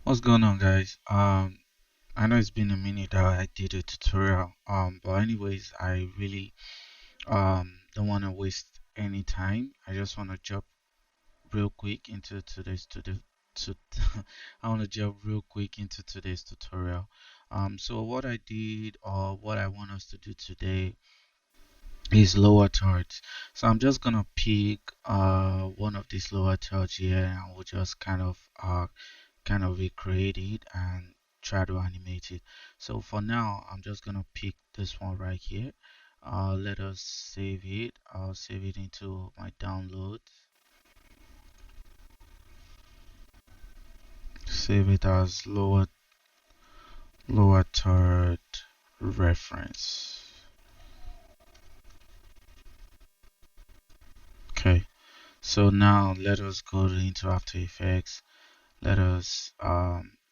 What's going on, guys? I know it's been a minute that I did a tutorial. But anyways, I really don't want to waste any time. I just want to jump real quick into today's to I want to jump real quick into today's tutorial. So what I did or what I want us to do today is lower thirds. So I'm just gonna pick one of these lower thirds here, and we'll just kind of recreate it and try to animate it. So for now, I'm just gonna pick this one right here. Let us save it. I'll save it into my downloads. Save it as lower third reference. Okay. So now let us go into After Effects. Let us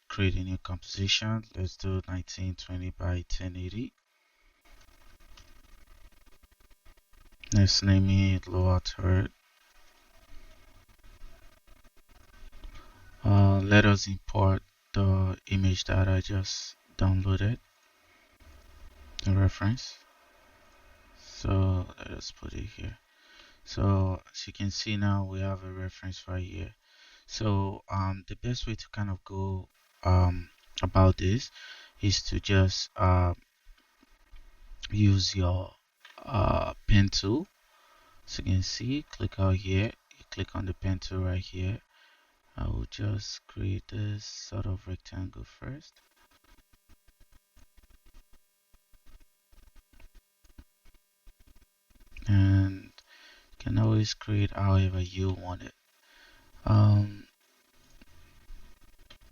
create a new composition. Let's do 1920 by 1080. Let's name it lower third. Let us import the image that I just downloaded, the reference. So let us put it here. So as you can see now, we have a reference right here. So the best way to kind of go about this is to just use your pen tool. So you can see, click out here, you click on the pen tool right here. I will just create this sort of rectangle first. And you can always create however you want it.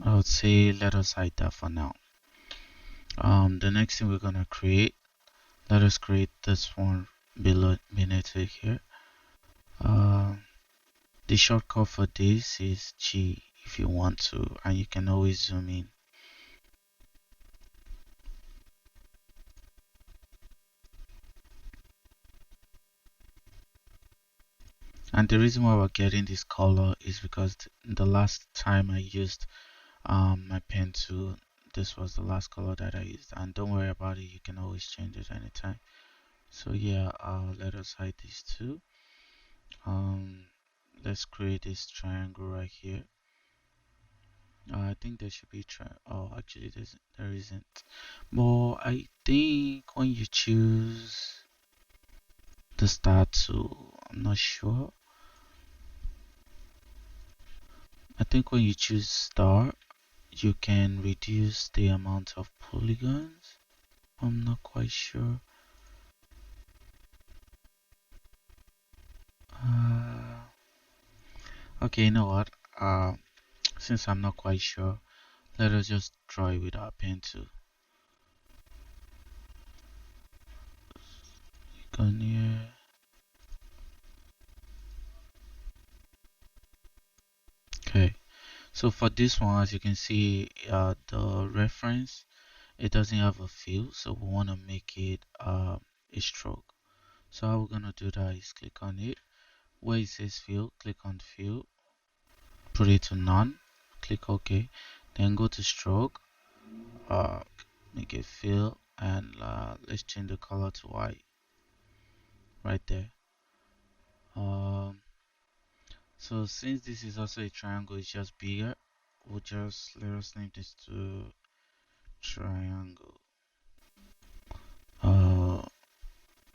I would say let us hide that for now. The next thing we're gonna create, let us create this one beneath it here. The shortcut for this is G if you want to, and you can always zoom in. And the reason why we're getting this color is because the last time I used my pen tool, this was the last color that I used. And don't worry about it, you can always change it anytime. So yeah, let us hide these two. Um, let's create this triangle right here. I think there should be oh, actually there isn't. But I think when you choose the start tool, I'm not sure. I think when you choose star, you can reduce the amount of polygons. I'm not quite sure. Uh, okay, you know what? Since I'm not quite sure, let us just draw it with our pen tool. Go near. Okay, so for this one, as you can see, the reference, it doesn't have a fill, so we want to make it a stroke. So how we're gonna do that is click on it. Where it says fill, click on fill, put it to none, click OK, then go to stroke, uh, make it fill, and let's change the color to white right there. Um, so since this is also a triangle, it's just bigger. We'll just let us name this to triangle. Uh,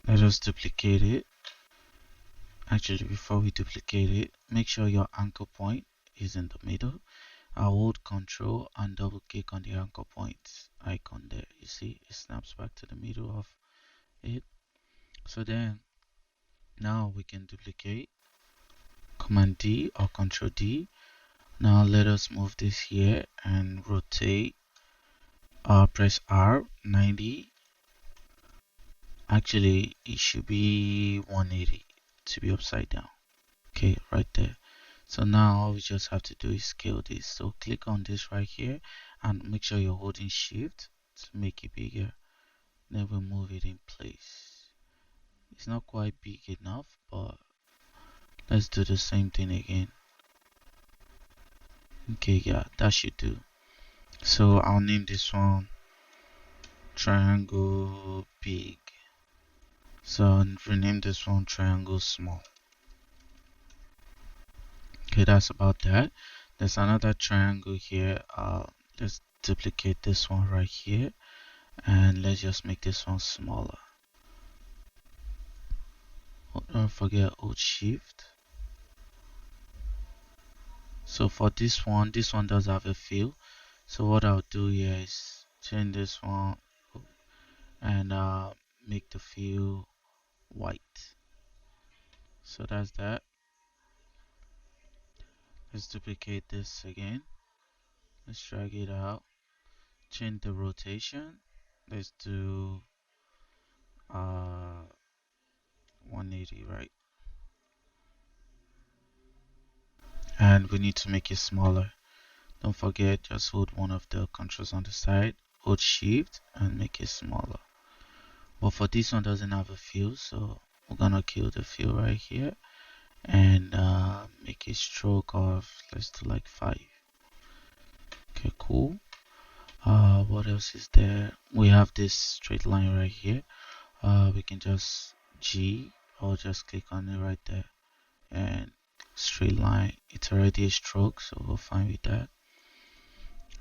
let us duplicate it. Actually, before we duplicate it, make sure your anchor point is in the middle. I'll hold Control and double click on the anchor point icon there. You see, it snaps back to the middle of it. So then, now we can duplicate. Command D or Control D. Now let us move this here and rotate. Press R 90. Actually, it should be 180 to be upside down. Okay, right there. So now all we just have to do is scale this. So click on this right here and make sure you're holding shift to make it bigger. Then we move it in place. It's not quite big enough, but let's do the same thing again. Okay, yeah, that should do. So I'll name this one triangle big. So I'll rename this one triangle small. Okay, that's about that. There's another triangle here. Let's duplicate this one right here, and let's just make this one smaller. Don't forget Alt Shift. So for this one does have a fill. So what I'll do here is change this one and make the fill white. So that's that. Let's duplicate this again. Let's drag it out. Change the rotation. Let's do 180, right? And we need to make it smaller. Don't forget, just hold one of the controls on the side, hold shift and make it smaller. But for this one doesn't have a fill, so we're gonna kill the fill right here and make a stroke of, let's do like 5. Okay, cool. What else is there? We have this straight line right here. We can just G or just click on it right there and straight line. It's already a stroke, so we're fine with that.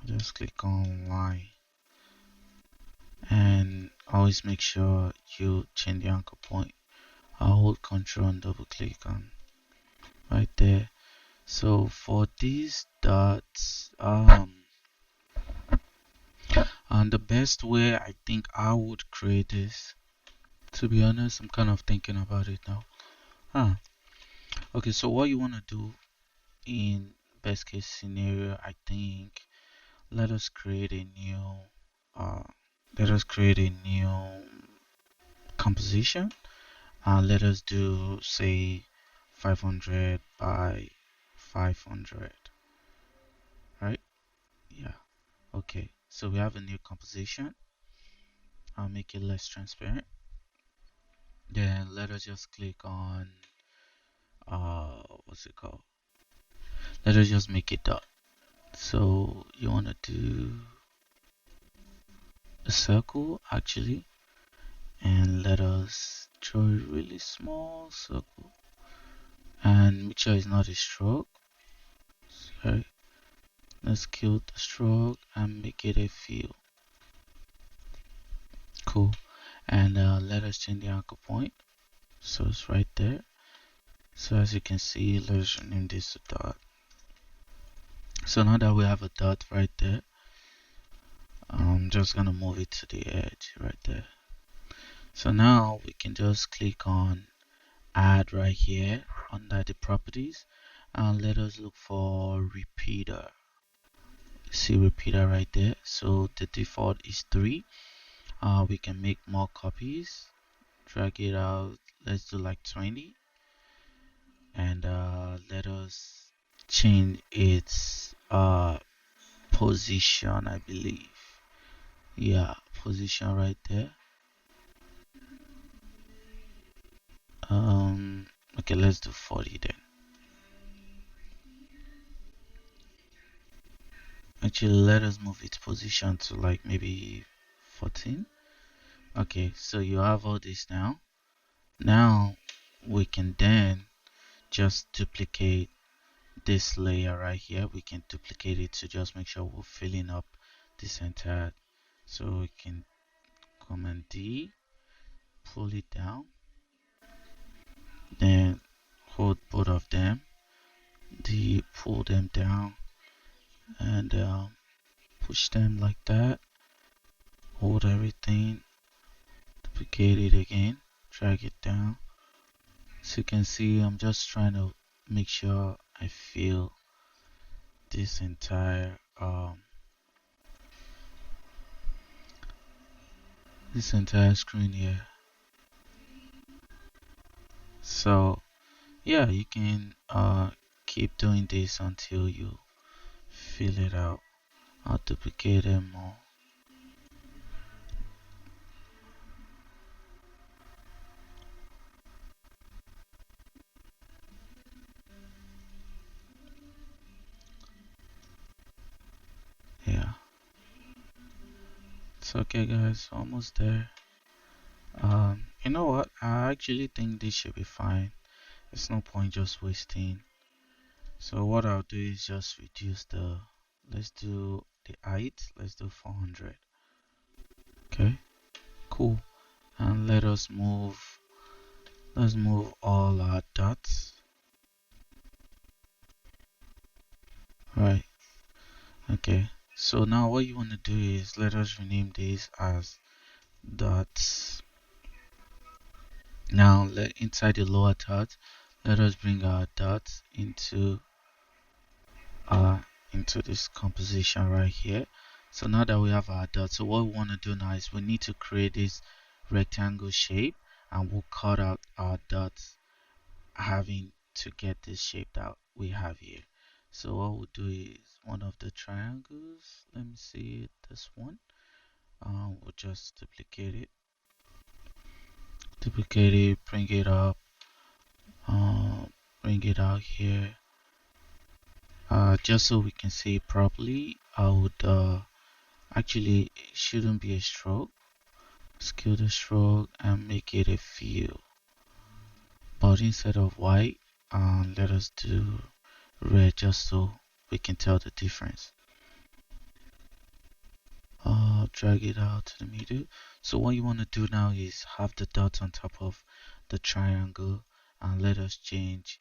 Just click on line and always make sure you change the anchor point. I'll hold control and double click on right there. So for these dots, and the best way I think I would create this, to be honest, I'm kind of thinking about it now. Huh. Okay, so what you want to do in best case scenario, I think let us create a new uh let us create a new composition and let us do say 500 by 500, right? Yeah. Okay, so we have a new composition. I'll make it less transparent. Then let us just click on what's it called? Let us just make it dot. So you want to do a circle actually, and let us draw a really small circle and make sure it's not a stroke. Sorry. Let's kill the stroke and make it a fill. Cool. And let us change the anchor point. So it's right there. So as you can see, let's rename this to dot. So now that we have a dot right there, I'm just gonna move it to the edge right there. So now we can just click on add right here under the properties and let us look for repeater. See repeater right there. So the default is 3. We can make more copies, drag it out. Let's do like 20 and let us change its position, I believe. Yeah, position right there. Okay, let's do 40 then. Actually, let us move its position to like maybe 14. Okay, so you have all this now. Now we can then just duplicate this layer right here. We can duplicate it to just make sure we're filling up this entire. So we can Command D, pull it down, then hold both of them, D, pull them down, and push them like that. Hold everything, duplicate it again, drag it down. So you can see I'm just trying to make sure I fill this entire screen here. So yeah, you can keep doing this until you fill it out. I'll duplicate them more. Yeah. So okay guys, almost there. You know what? I actually think this should be fine. There's no point just wasting. So what I'll do is just reduce the, let's do the height, let's do 400. Okay, cool. And let's move all our dots. Right, okay. So now what you want to do is let us rename this as dots. Now inside the lower third, let us bring our dots uh into this composition right here. So now that we have our dots, so what we want to do now is we need to create this rectangle shape, and we'll cut out our dots having to get this shape that we have here. So what we'll do is one of the triangles, let me see it, this one. We'll just duplicate it, bring it up, uh, bring it out here. Just so we can see it properly, I would actually, it shouldn't be a stroke. Scale the stroke and make it a fill. But instead of white, let us do red just so we can tell the difference. Drag it out to the middle. So what you want to do now is have the dots on top of the triangle, and let us change.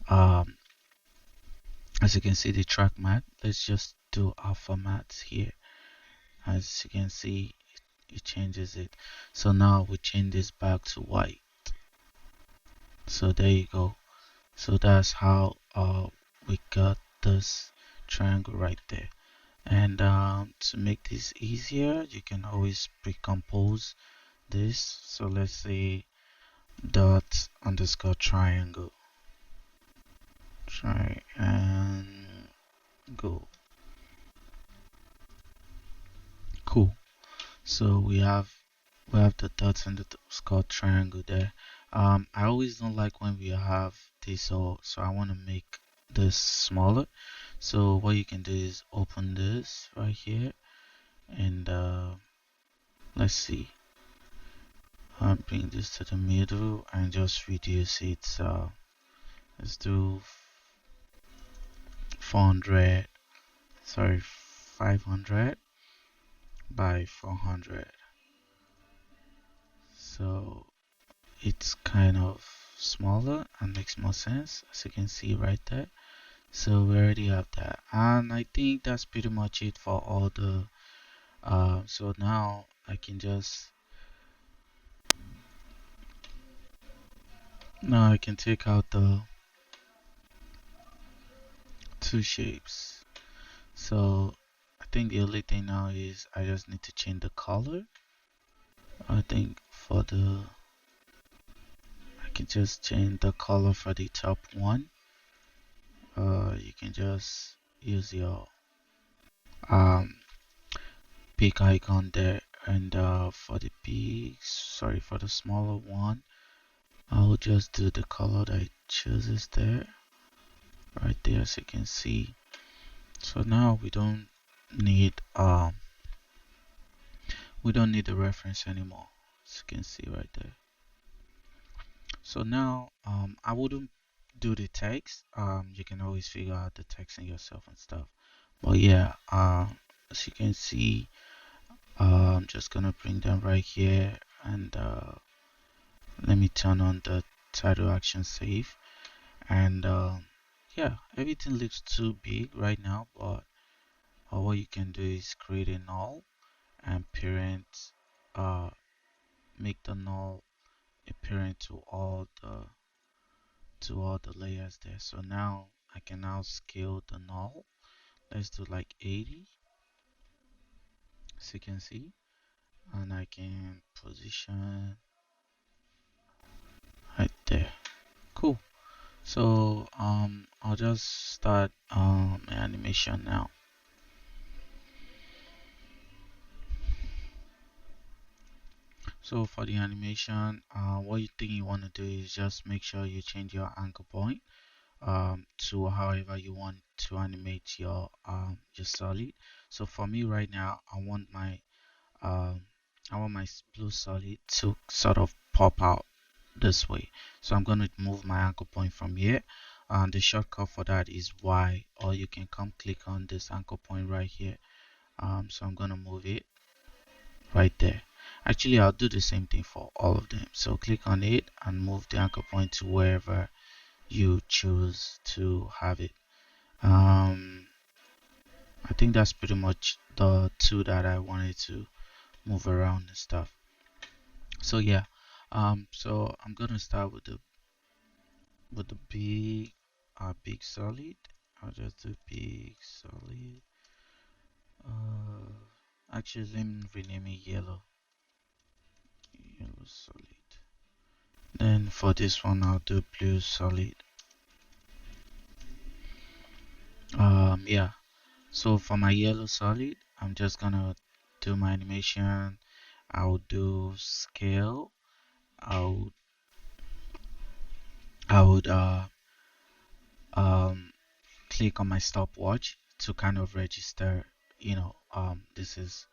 Um, as you can see the track mat. Let's just do alpha mats here. As you can see, it changes it. So now we change this back to white. So there you go. So that's how we got this triangle right there. And to make this easier, you can always pre-compose this. So let's say dot underscore triangle. Cool. So we have the dots and the underscore triangle there. I always don't like when we have this, so I want to make this smaller. So what you can do is open this right here, and let's see. Bring this to the middle and just reduce it. So let's do 400, sorry, 500 by 400. So it's kind of smaller and makes more sense, as you can see right there. So we already have that, and I think that's pretty much it for all the so now I can just, now I can take out the two shapes. So I think the only thing now is I just need to change the color. I think for the, I can just change the color for the top one. You can just use your um big icon there, and for the big, sorry, for the smaller one, I'll just do the color that it chooses there, right there, as you can see. So now need um we don't need the reference anymore, as you can see right there. So now I wouldn't do the text. You can always figure out the text in yourself and stuff. But yeah, as you can see, I'm just gonna bring them right here, and let me turn on the title action save. And yeah, everything looks too big right now, but what you can do is create a null and parent, uh, make the null a parent to all the layers there. So now I can now scale the null. Let's do like 80, as you can see, and I can position right there. Cool. So I'll just start animation now. So for the animation, what you think you want to do is just make sure you change your anchor point to however you want to animate your solid. So for me right now, I want my um, I want my blue solid to sort of pop out this way. So I'm going to move my anchor point from here. And the shortcut for that is Y, or you can come click on this anchor point right here. So I'm going to move it right there. Actually, I'll do the same thing for all of them. So click on it and move the anchor point to wherever you choose to have it. I think that's pretty much the two that I wanted to move around and stuff. So yeah, so I'm gonna start with the big solid. I'll just do big solid. Actually, let me rename it yellow solid. Then for this one, I'll do blue solid. Yeah. So for my yellow solid, I'm just gonna do my animation. I'll do scale. I would I would um click on my stopwatch to kind of register, this is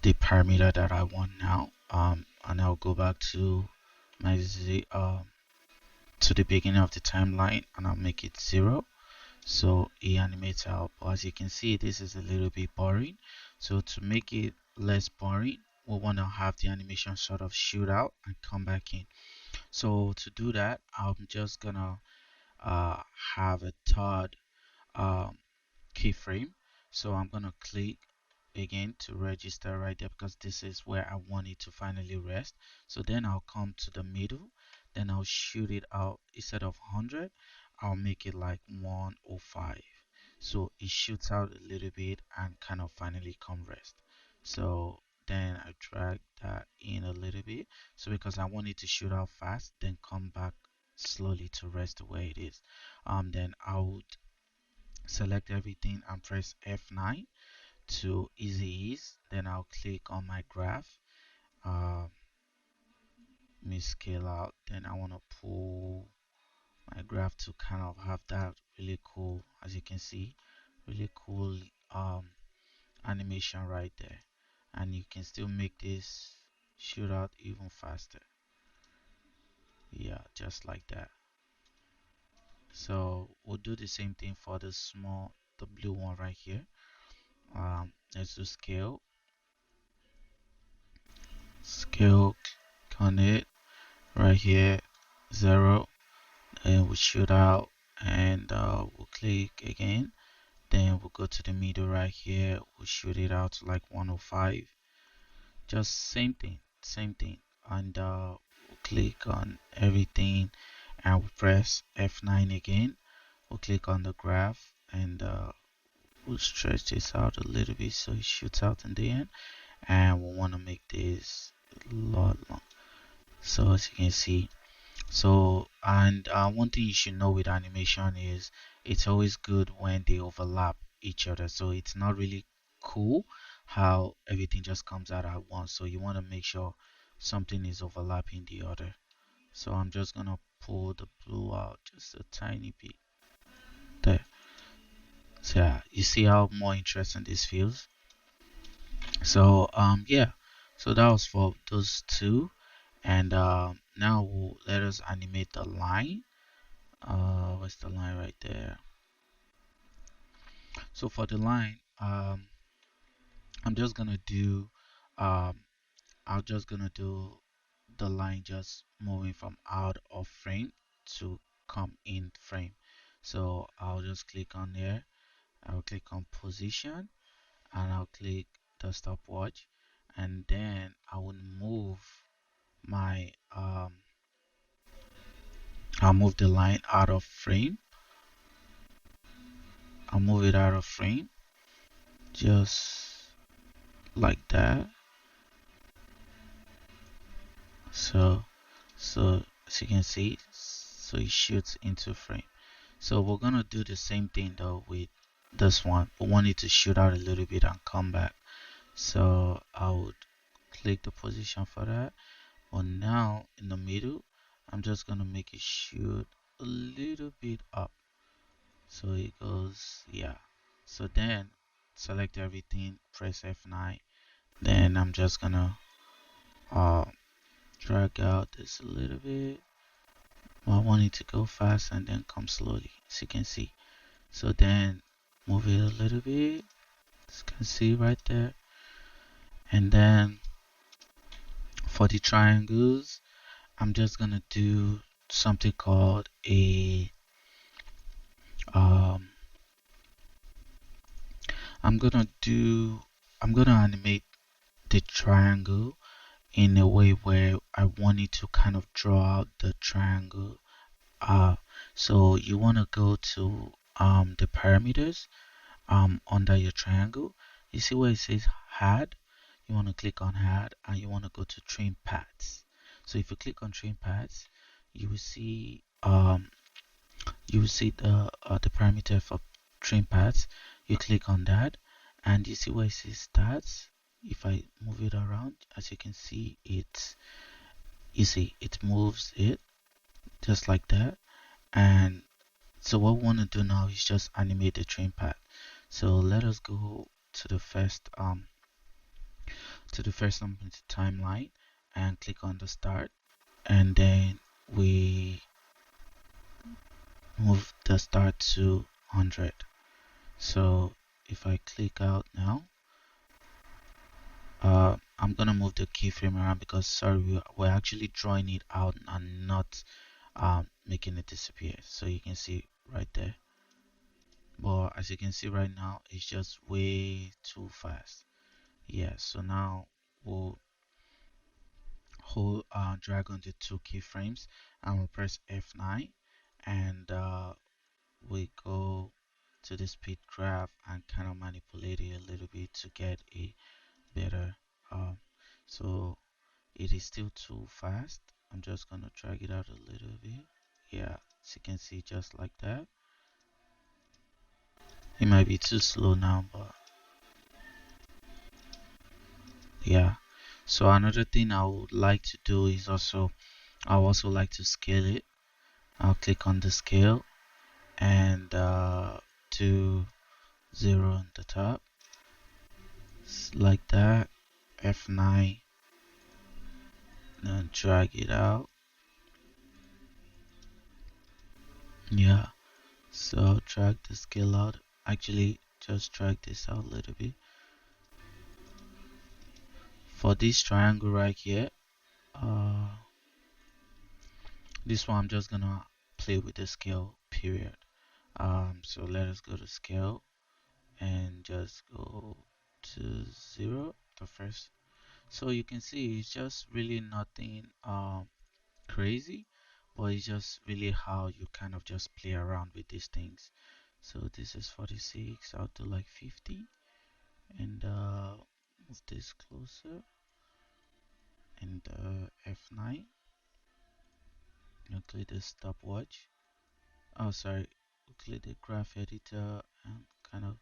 the parameter that I want now. And I'll go back to my to the beginning of the timeline, and I'll make it 0. So it animates out. But as you can see, this is a little bit boring. So to make it less boring, we want to have the animation sort of shoot out and come back in. So to do that, I'm just gonna uh, have a third um, keyframe. So I'm gonna click again to register right there, because this is where I want it to finally rest. So then I'll come to the middle, then I'll shoot it out. Instead of 100, I'll make it like 105. So it shoots out a little bit and kind of finally come rest. So then I drag that in a little bit. So because I want it to shoot out fast, then come back slowly to rest the way it is. Then I would select everything and press F9 to easy ease. Then I'll click on my graph. uh, Let me scale out. Then I want to pull my graph to kind of have that really cool, as you can see, really cool um, animation right there. And you can still make this shoot out even faster. Yeah, just like that. So we'll do the same thing for the blue one right here. Let's do scale on it right here, 0. And we'll shoot out, and we'll click again. Then we'll go to the middle right here, we'll shoot it out to like 105. Just same thing. And we'll click on everything, and we'll press F9 again. We'll click on the graph, and we'll stretch this out a little bit so it shoots out in the end. And we want to make this a lot long. So as you can see, so, and one thing you should know with animation is it's always good when they overlap each other. So it's not really cool how everything just comes out at once. So you want to make sure something is overlapping the other. So I'm just gonna pull the blue out just a tiny bit there. So yeah, you see how more interesting this feels. So yeah, so that was for those two, and now let us animate the line. What's the line right there? So for the line, I'm just gonna do um I'm just gonna do the line just moving from out of frame to come in frame. So I'll just click on there, I'll click on position, and I'll click the stopwatch, and then I will move my I'll move the line out of frame. I'll move it out of frame just like that. So as you can see, so it shoots into frame. So we're gonna do the same thing though with this one. We want it to shoot out a little bit and come back. So I would click the position for that. But now in the middle, I'm just gonna make it shoot a little bit up. So it goes, yeah. So then select everything, press F9, Then I'm just gonna uh, drag out this a little bit. Well, I want it to go fast and then come slowly, as you can see. So then move it a little bit, as you can see right there. And then for the triangles, I'm just gonna do something called a um, I'm gonna do I'm gonna animate the triangle in a way where I want it to kind of draw out the triangle. Uh, so you want to go to the parameters under your triangle. You see where it says add? You want to click on add and you want to go to train paths. So if you click on train paths, you will see the parameter for train paths. You click on that and you see where it says stats. If I move it around, as you can see, it moves it just like that. And so what we want to do now is just animate the train path. So let us go to the first timeline and click on the start, and then we move the start to 100. So if I click out now, I'm gonna move the keyframe around because sorry, we're actually drawing it out and not making it disappear. So you can see right there. But as you can see right now, it's just way too fast. Yeah, so now we'll hold drag on the two keyframes and we'll press F9 and we go to the speed graph and kind of manipulate it a little bit to get a better um, so it is still too fast. I'm just gonna drag it out a little bit. Yeah, as you can see, just like that. It might be too slow now, but yeah. So another thing I would like to do is I would also like to scale it. I'll click on the scale and do 0 on the top, like that. F9, then drag it out. Yeah, so drag the scale out. Actually, just drag this out a little bit. For this triangle right here, uh, this one I'm just gonna play with the scale period. So let us go to scale and just go to 0 the first. So you can see it's just really nothing crazy, but it's just really how you kind of just play around with these things. So this is 46. I'll do like 50 and move this closer and F9. Click the stopwatch. Oh, sorry. Click the graph editor and kind of,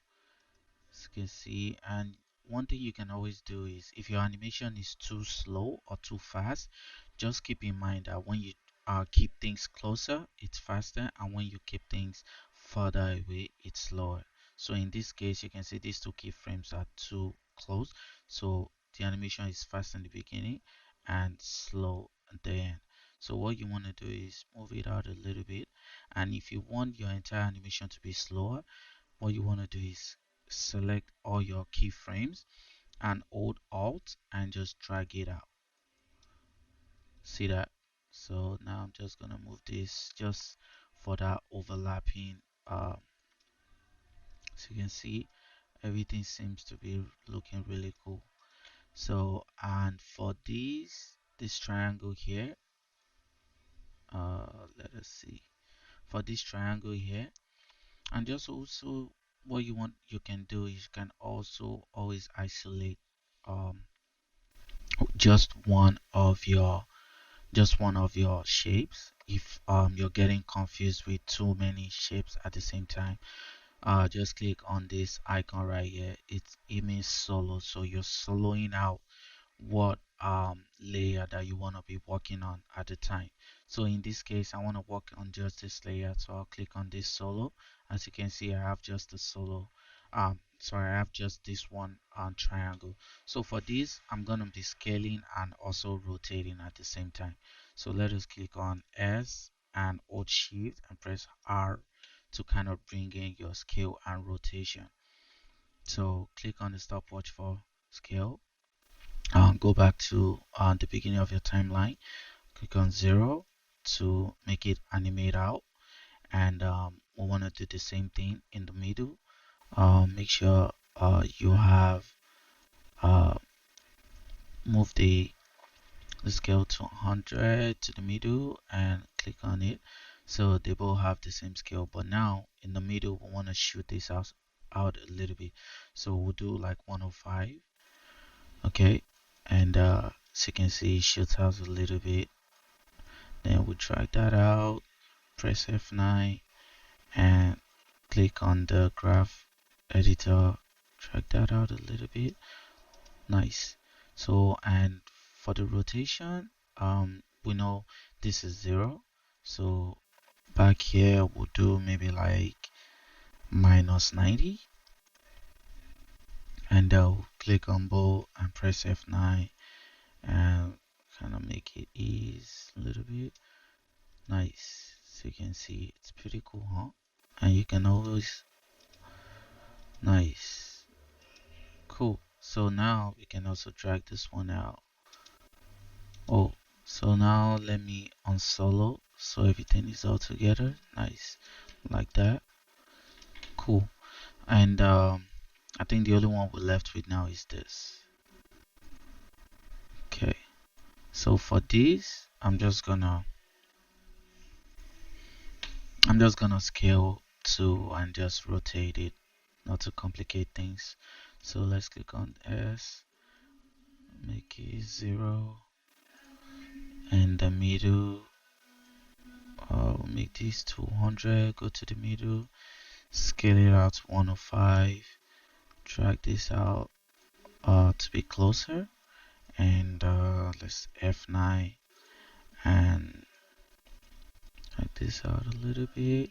as you can see. And one thing you can always do is if your animation is too slow or too fast, just keep in mind that when you keep things closer, it's faster, and when you keep things further away, it's slower. So in this case, you can see these two keyframes are too close, so the animation is fast in the beginning and slow at the end. So what you want to do is move it out a little bit, and if you want your entire animation to be slower, what you want to do is select all your keyframes and hold Alt and just drag it out. See that? So now I'm just gonna move this just for that overlapping. So you can see everything seems to be looking really cool. So and for this triangle here, let us see. For this triangle here, and just also what you can do is you can also always isolate um just one of your shapes if you're getting confused with too many shapes at the same time. Just click on this icon right here. It means solo, so you're soloing out what layer that you want to be working on at the time. So in this case, I want to work on just this layer, so I'll click on this solo. As you can see, I have just the solo so I have just this one triangle. So for this, I'm gonna be scaling and also rotating at the same time. So let us click on S and hold Shift and press R to kind of bring in your scale and rotation. So click on the stopwatch for scale. Go back to the beginning of your timeline. Click on 0 to make it animate out, and we want to do the same thing in the middle. Make sure you have uh, move the scale to 100 to the middle and click on it, so they both have the same scale. But now in the middle we want to shoot this out a little bit, so we'll do like 105. Okay, and as you can see it shoots out a little bit. Then we drag that out, press F9 and click on the graph editor, drag that out a little bit. Nice. So, and for the rotation, we know this is 0. So back here we'll do maybe like -90, and we'll click on both and press F9 and kind of make it ease a little bit. Nice. So you can see it's pretty cool, huh? And you can always, nice, cool. So now we can also drag this one out. Oh, so now let me unsolo so everything is all together. Nice, like that. Cool. And I think the only one we're left with now is this. Okay, so for this I'm just gonna scale to and just rotate it, not to complicate things. So let's click on S, make it 0, and the middle, we'll make this 200, go to the middle, scale it out to 105, drag this out to be closer, and let's F9 and drag this out a little bit,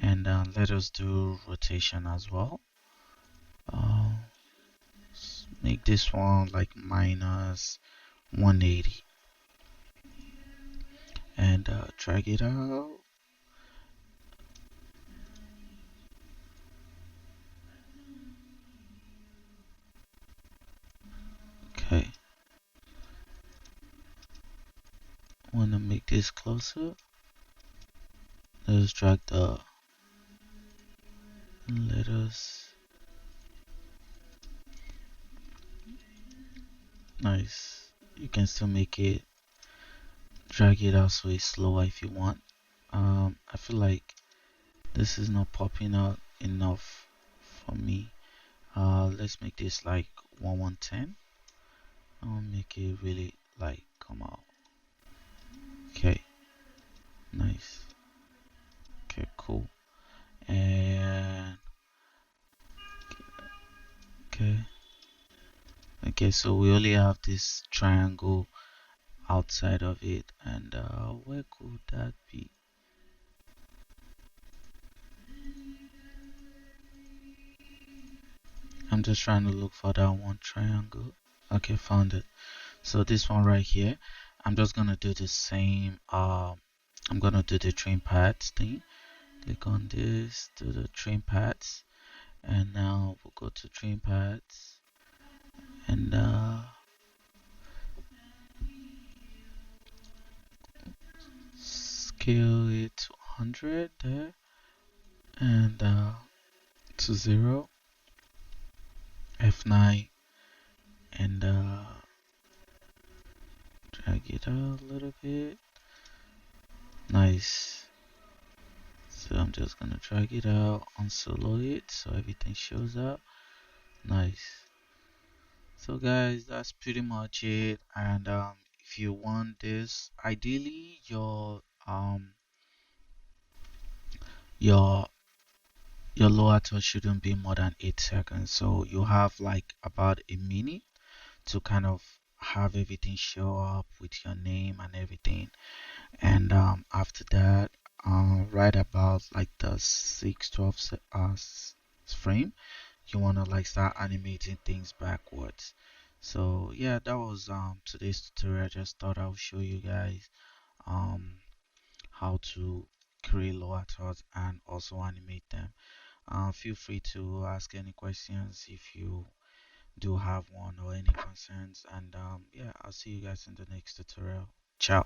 and let us do rotation as well. uh, make this one like -180 and drag it out. Okay, want to make this closer. Let's drag the letters. Nice. You can still make it, drag it out so it's slower if you want. I feel like this is not popping out enough for me. Let's make this like 110. I'll make it really like come out. Okay, nice. Okay, cool. And okay, okay. So we only have this triangle outside of it, and where could that be? I'm just trying to look for that one triangle. Okay, found it. So this one right here, I'm just gonna do the same. I'm gonna do the train pads thing. Click on this, do the train pads, and now we'll go to train pads, and scale it to 100 there, and to 0, F9, and drag it out a little bit. Nice. So I'm just gonna drag it out, unsolo it so everything shows up. Nice. So guys, that's pretty much it. And if you want this, ideally your your lower third shouldn't be more than 8 seconds. So you have like about a minute to kind of have everything show up with your name and everything. And after that, right about like the 612 frame, you wanna like start animating things backwards. So yeah, that was today's tutorial. I just thought I'll show you guys um how to create lower thoughts and also animate them. Feel free to ask any questions if you do have one or any concerns. And yeah, I'll see you guys in the next tutorial. Ciao.